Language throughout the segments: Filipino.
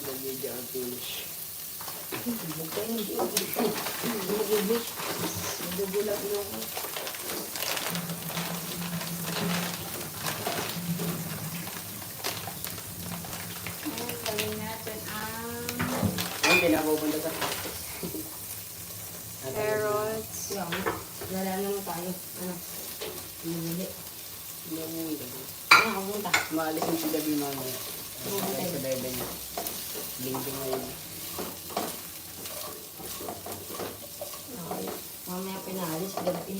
the video are finished. Huwag kayo mag-ibig. Nagugulat na ako. Ngayon, gawin natin ang Hindi na pupunta sa practice. carrots. Kaya ako, wala naman tayo. Ano? Hindi. Hindi mo hindi. Ano ako punta? Maalis yung sila din mamaya. Pupunta Sa bebe niya. Linggo ngayon. Okay. Mamaya pinaalis. Gabi.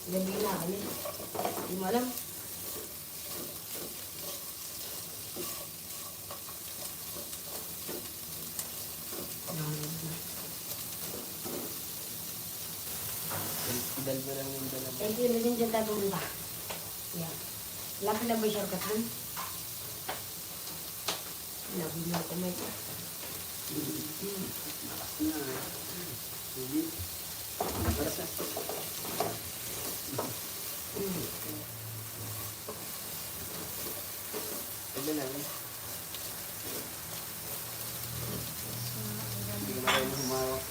Gabi na alis. Hindi mo alam. Dal mo lang yung dala mo. Thank you na din dyan tayo pumunta. Yan. Lapit na ba yung shortcutan? Labi na ako may pa. Hindi. Basta. Pwede na rin. Hindi ko na kayo humawak.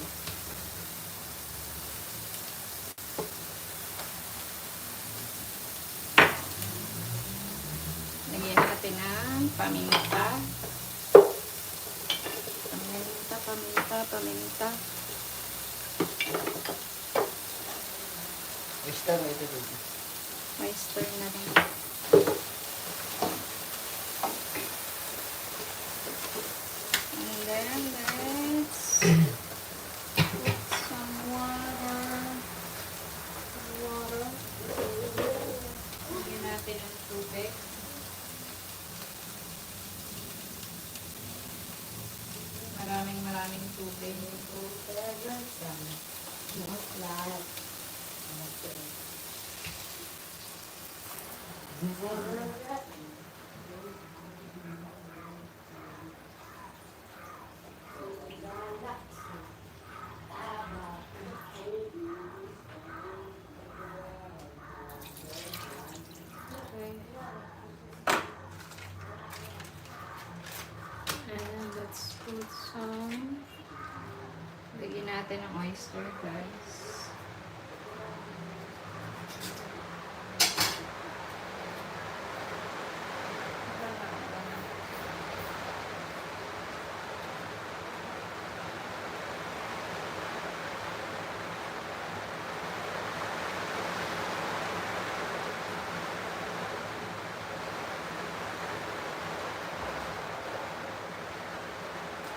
Lagyan natin ng paminta. Paminta. Oyster mo ito dito. May stir na rin. And then, let's put some water. Lagyan natin ng tubig. Maraming tubig. Okay. And let's put some. Lagyan natin ng oyster, guys.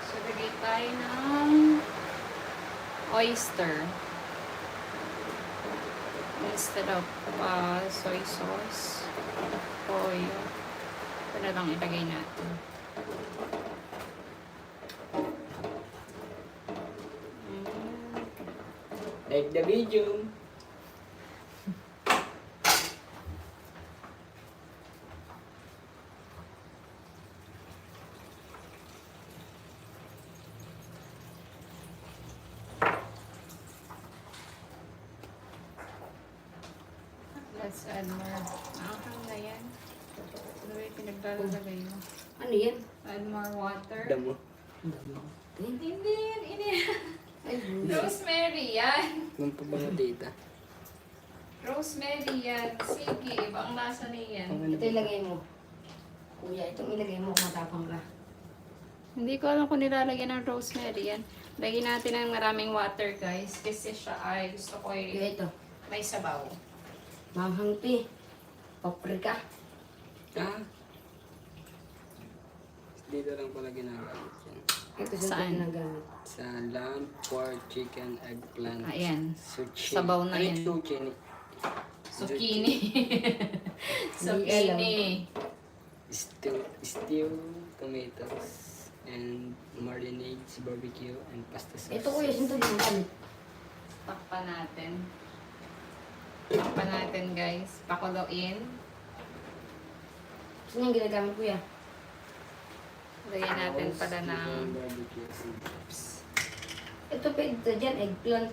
So, lagay tayo ng oyster instead of soy sauce o oil. Ito na lang ilagay natin. Like the video. Let's add more. Anghang na yan. Ano ba yung pinaglalagay mo? Ano yan? Add more water. Damo. Hindi yan. Ay, Rosemary yan. Kung pa ba na data? Rosemary yan. Sige, ibang lasa na yan. ito ilagay mo. Kuya, itong ilagay mo kung matapang ka. Hindi ko alam kung nilalagyan ng rosemary yan. Lagyan natin ng maraming water, guys. Kasi siya ay gusto ko Kuya, ito. may sabaw. Manghang pi. Paprika. Ah. Dito lang pala ginagamit yan. Ito sa Saan? ginagamit. Sa lamb, pork, chicken, eggplant. Ayan. Zucchini. Sabaw na Ano yan. yung zucchini? Zucchini. Zucchini. Stew, tomatoes, and marinades, barbecue, and pasta sauce. Ito kuya, sinto ginagamit. Takpan natin. Takpan natin, guys. Pakuluin. Saan yung ginagamit kuya? Lagyan natin pala ng Barbecue and chips. Ito pa ito dyan, eggplant.